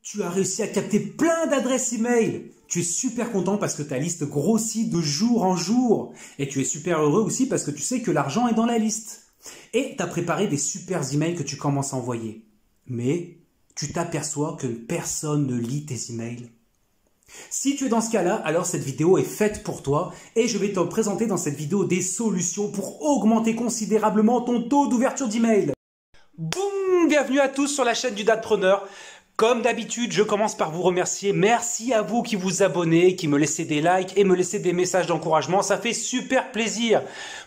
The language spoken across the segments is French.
Tu as réussi à capter plein d'adresses email. Tu es super content parce que ta liste grossit de jour en jour. Et tu es super heureux aussi parce que tu sais que l'argent est dans la liste. Et tu as préparé des super emails que tu commences à envoyer. Mais tu t'aperçois que personne ne lit tes emails. Si tu es dans ce cas-là, alors cette vidéo est faite pour toi et je vais te présenter dans cette vidéo des solutions pour augmenter considérablement ton taux d'ouverture d'email. Boum! Bienvenue à tous sur la chaîne du Datpreneur. Comme d'habitude, je commence par vous remercier. Merci à vous qui vous abonnez, qui me laissez des likes et me laissez des messages d'encouragement. Ça fait super plaisir.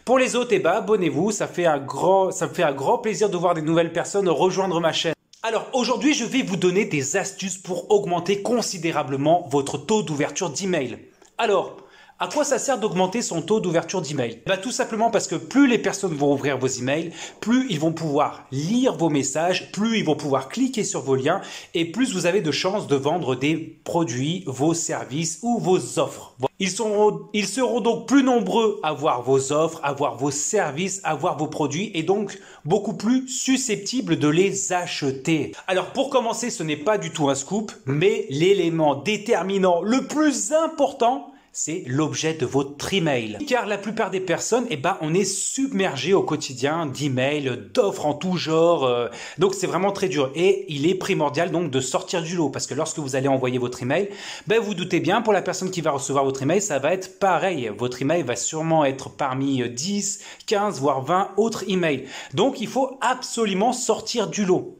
Pour les autres, abonnez-vous. Ça me fait un grand plaisir de voir des nouvelles personnes rejoindre ma chaîne. Alors aujourd'hui, je vais vous donner des astuces pour augmenter considérablement votre taux d'ouverture d'email. Alors, à quoi ça sert d'augmenter son taux d'ouverture d'email? Tout simplement parce que plus les personnes vont ouvrir vos emails, plus ils vont pouvoir lire vos messages, plus ils vont pouvoir cliquer sur vos liens et plus vous avez de chances de vendre des produits, vos services ou vos offres. Ils seront donc plus nombreux à voir vos offres, à voir vos services, à voir vos produits et donc beaucoup plus susceptibles de les acheter. Alors pour commencer, ce n'est pas du tout un scoop, mais l'élément déterminant le plus important, c'est l'objet de votre email. Car la plupart des personnes, on est submergé au quotidien d'emails, d'offres en tout genre. Donc c'est vraiment très dur. Et il est primordial donc de sortir du lot. Parce que lorsque vous allez envoyer votre email, vous doutez bien, pour la personne qui va recevoir votre email, ça va être pareil. Votre email va sûrement être parmi 10, 15, voire 20 autres emails. Donc il faut absolument sortir du lot.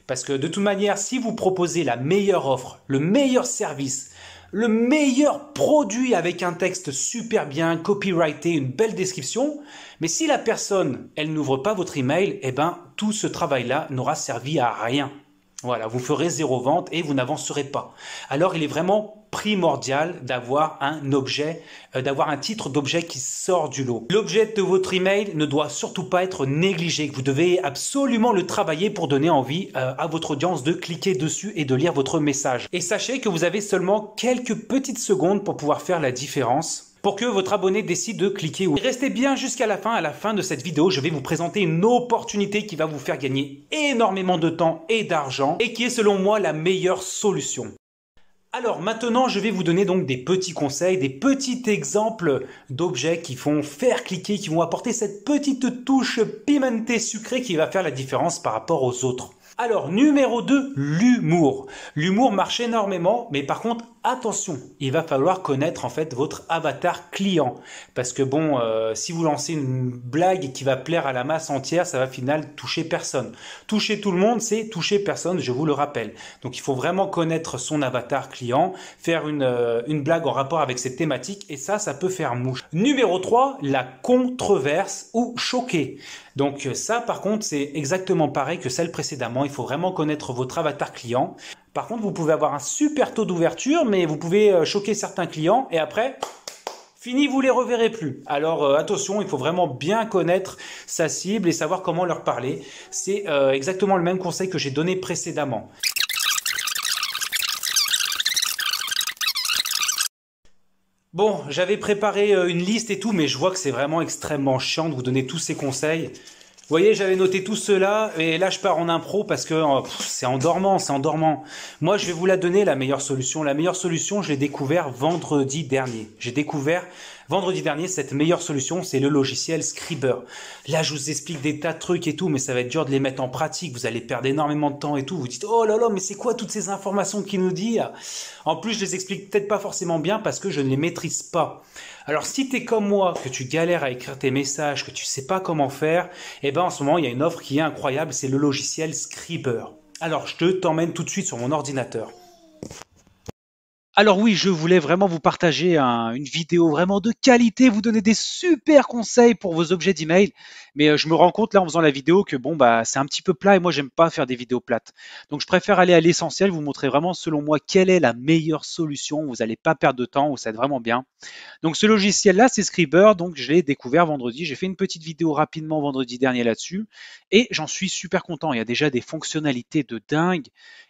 Parce que de toute manière, si vous proposez la meilleure offre, le meilleur service, le meilleur produit avec un texte super bien copyrighté, une belle description, mais si la personne, elle n'ouvre pas votre email, tout ce travail-là n'aura servi à rien. Voilà, vous ferez zéro vente et vous n'avancerez pas. Alors, il est vraiment primordial d'avoir un objet, d'avoir un titre d'objet qui sort du lot. L'objet de votre email ne doit surtout pas être négligé. Vous devez absolument le travailler pour donner envie à votre audience de cliquer dessus et de lire votre message. Et sachez que vous avez seulement quelques petites secondes pour pouvoir faire la différence pour que votre abonné décide de cliquer. Restez bien jusqu'à la fin. À la fin de cette vidéo, je vais vous présenter une opportunité qui va vous faire gagner énormément de temps et d'argent et qui est selon moi la meilleure solution. Alors maintenant, je vais vous donner donc des petits conseils, des petits exemples d'objets qui vont faire cliquer, qui vont apporter cette petite touche pimentée sucrée qui va faire la différence par rapport aux autres. Alors, numéro 2, l'humour. L'humour marche énormément, mais par contre, attention, il va falloir connaître en fait votre avatar client. Parce que si vous lancez une blague qui va plaire à la masse entière, ça va au final toucher personne. Toucher tout le monde, c'est toucher personne, je vous le rappelle. Donc il faut vraiment connaître son avatar client, faire une blague en rapport avec cette thématique, et ça peut faire mouche. Numéro 3, la controverse ou choquer. Donc ça, par contre, c'est exactement pareil que celle précédemment. Il faut vraiment connaître votre avatar client. Par contre, vous pouvez avoir un super taux d'ouverture, mais vous pouvez choquer certains clients et après, fini, vous les reverrez plus. Alors attention, il faut vraiment bien connaître sa cible et savoir comment leur parler. C'est exactement le même conseil que j'ai donné précédemment. Bon, j'avais préparé une liste et tout, mais je vois que c'est vraiment extrêmement chiant de vous donner tous ces conseils. Vous voyez, j'avais noté tout cela et là je pars en impro parce que c'est endormant, c'est endormant. Moi, je vais vous la donner, la meilleure solution. La meilleure solution, je l'ai découvert vendredi dernier. J'ai découvert vendredi dernier cette meilleure solution, c'est le logiciel Scriber. Là, je vous explique des tas de trucs et tout, mais ça va être dur de les mettre en pratique. Vous allez perdre énormément de temps et tout. Vous dites, oh là là, mais c'est quoi toutes ces informations qu'il nous dit? En plus, je les explique peut-être pas forcément bien parce que je ne les maîtrise pas. Alors, si tu es comme moi, que tu galères à écrire tes messages, que tu sais pas comment faire, en ce moment, il y a une offre qui est incroyable, c'est le logiciel Scriber. Alors, je t'emmène tout de suite sur mon ordinateur. Alors oui, je voulais vraiment vous partager une vidéo vraiment de qualité, vous donner des super conseils pour vos objets d'email. Mais je me rends compte là en faisant la vidéo que c'est un petit peu plat et moi j'aime pas faire des vidéos plates. Donc je préfère aller à l'essentiel, vous montrer vraiment selon moi quelle est la meilleure solution. Vous n'allez pas perdre de temps, vous savez vraiment bien. Donc ce logiciel-là, c'est Scriber, donc je l'ai découvert vendredi. J'ai fait une petite vidéo rapidement vendredi dernier là-dessus et j'en suis super content. Il y a déjà des fonctionnalités de dingue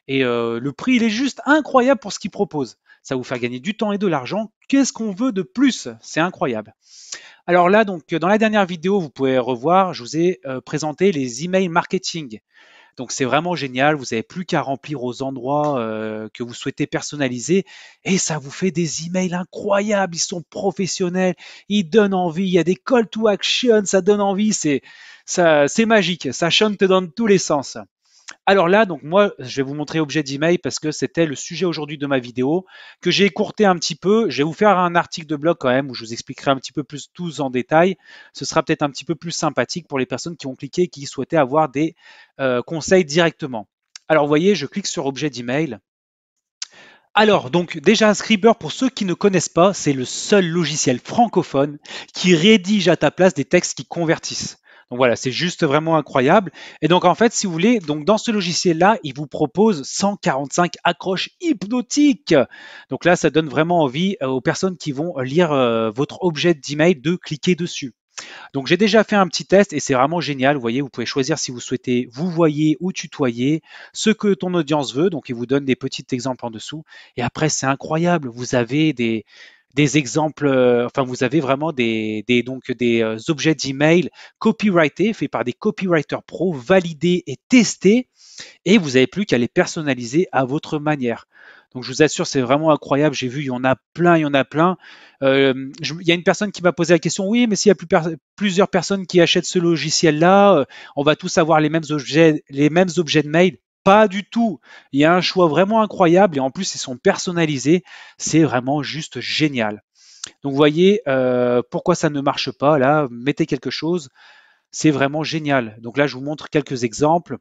et le prix, il est juste incroyable pour ce qu'il propose. Ça va vous faire gagner du temps et de l'argent. Qu'est-ce qu'on veut de plus? C'est incroyable. Alors là, donc dans la dernière vidéo, vous pouvez revoir, je vous ai présenté les emails marketing. Donc c'est vraiment génial, vous n'avez plus qu'à remplir aux endroits que vous souhaitez personnaliser et ça vous fait des emails incroyables, ils sont professionnels, ils donnent envie, il y a des call to action, ça donne envie, c'est magique, ça chante dans tous les sens. Alors là, donc moi, je vais vous montrer objet d'email parce que c'était le sujet aujourd'hui de ma vidéo que j'ai écourté un petit peu. Je vais vous faire un article de blog quand même où je vous expliquerai un petit peu plus tous en détail. Ce sera peut-être un petit peu plus sympathique pour les personnes qui ont cliqué et qui souhaitaient avoir des conseils directement. Alors vous voyez, je clique sur objet d'email. Alors, donc déjà, Scriber, pour ceux qui ne connaissent pas, c'est le seul logiciel francophone qui rédige à ta place des textes qui convertissent. Donc voilà, c'est juste vraiment incroyable. Et donc en fait, si vous voulez, donc dans ce logiciel-là, il vous propose 145 accroches hypnotiques. Donc là, ça donne vraiment envie aux personnes qui vont lire votre objet d'email de cliquer dessus. Donc j'ai déjà fait un petit test et c'est vraiment génial. Vous voyez, vous pouvez choisir si vous souhaitez vous voyer ou tutoyer, ce que ton audience veut. Donc il vous donne des petits exemples en dessous. Et après, c'est incroyable. Vous avez des exemples, enfin vous avez vraiment des objets d'email copyrightés, faits par des copywriters pro, validés et testés et vous n'avez plus qu'à les personnaliser à votre manière. Donc je vous assure, c'est vraiment incroyable. J'ai vu, il y en a plein, il y en a plein. Il y a une personne qui m'a posé la question, oui, mais s'il y a plusieurs personnes qui achètent ce logiciel-là, on va tous avoir les mêmes objets de mail. Pas du tout. Il y a un choix vraiment incroyable et en plus, ils sont personnalisés. C'est vraiment juste génial. Donc vous voyez pourquoi ça ne marche pas. Là, mettez quelque chose. C'est vraiment génial. Donc là, je vous montre quelques exemples.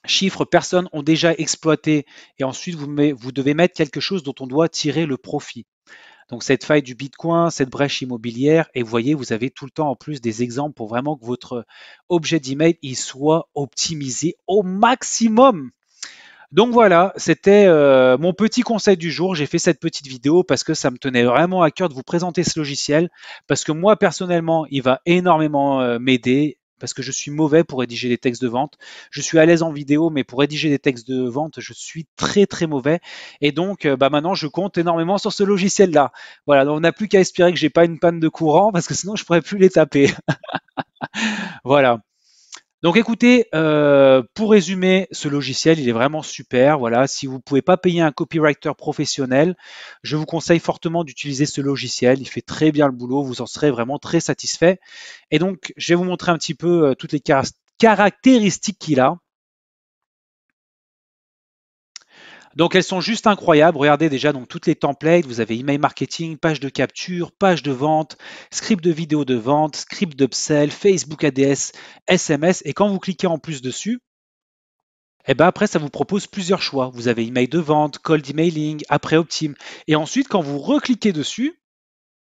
Chiffres, personnes ont déjà exploité et ensuite vous devez mettre quelque chose dont on doit tirer le profit. Donc cette faille du Bitcoin, cette brèche immobilière, et vous voyez, vous avez tout le temps en plus des exemples pour vraiment que votre objet d'email il soit optimisé au maximum. Donc voilà, c'était mon petit conseil du jour. J'ai fait cette petite vidéo parce que ça me tenait vraiment à cœur de vous présenter ce logiciel, parce que moi personnellement, il va énormément m'aider. Parce que je suis mauvais pour rédiger des textes de vente. Je suis à l'aise en vidéo, mais pour rédiger des textes de vente, je suis très très mauvais. Et donc, maintenant, je compte énormément sur ce logiciel-là. Voilà, donc on n'a plus qu'à espérer que j'ai pas une panne de courant, parce que sinon, je pourrais plus les taper. Voilà. Donc écoutez, pour résumer, ce logiciel, il est vraiment super. Voilà, si vous ne pouvez pas payer un copywriter professionnel, je vous conseille fortement d'utiliser ce logiciel. Il fait très bien le boulot, vous en serez vraiment très satisfait. Et donc, je vais vous montrer un petit peu toutes les caractéristiques qu'il a. Donc elles sont juste incroyables. Regardez déjà donc toutes les templates. Vous avez email marketing, page de capture, page de vente, script de vidéo de vente, script d'upsell, Facebook ADS, SMS. Et quand vous cliquez en plus dessus, et ben après ça vous propose plusieurs choix. Vous avez email de vente, cold emailing, après Optim. Et ensuite quand vous recliquez dessus,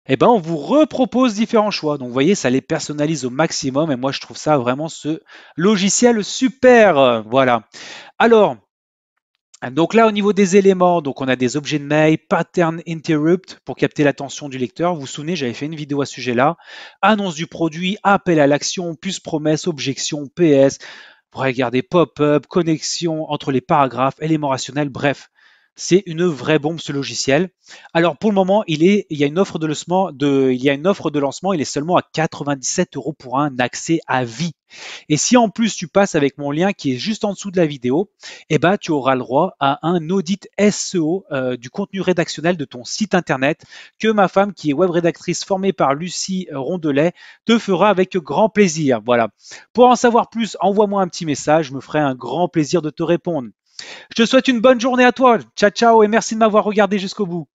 et ben on vous repropose différents choix. Donc vous voyez, ça les personnalise au maximum. Et moi je trouve ça vraiment ce logiciel super. Voilà. Alors, donc là, au niveau des éléments, donc on a des objets de mail, pattern interrupt pour capter l'attention du lecteur. Vous vous souvenez, j'avais fait une vidéo à ce sujet-là. Annonce du produit, appel à l'action, plus promesse, objection, PS. Regardez pop-up, connexion entre les paragraphes, éléments rationnels, bref. C'est une vraie bombe ce logiciel. Alors pour le moment, il y a une offre de lancement, il est seulement à 97 € pour un accès à vie. Et si en plus tu passes avec mon lien qui est juste en dessous de la vidéo, eh ben, tu auras le droit à un audit SEO du contenu rédactionnel de ton site internet que ma femme qui est web rédactrice formée par Lucie Rondelet te fera avec grand plaisir. Voilà. Pour en savoir plus, envoie-moi un petit message, je me ferai un grand plaisir de te répondre. Je te souhaite une bonne journée à toi. Ciao, ciao et merci de m'avoir regardé jusqu'au bout.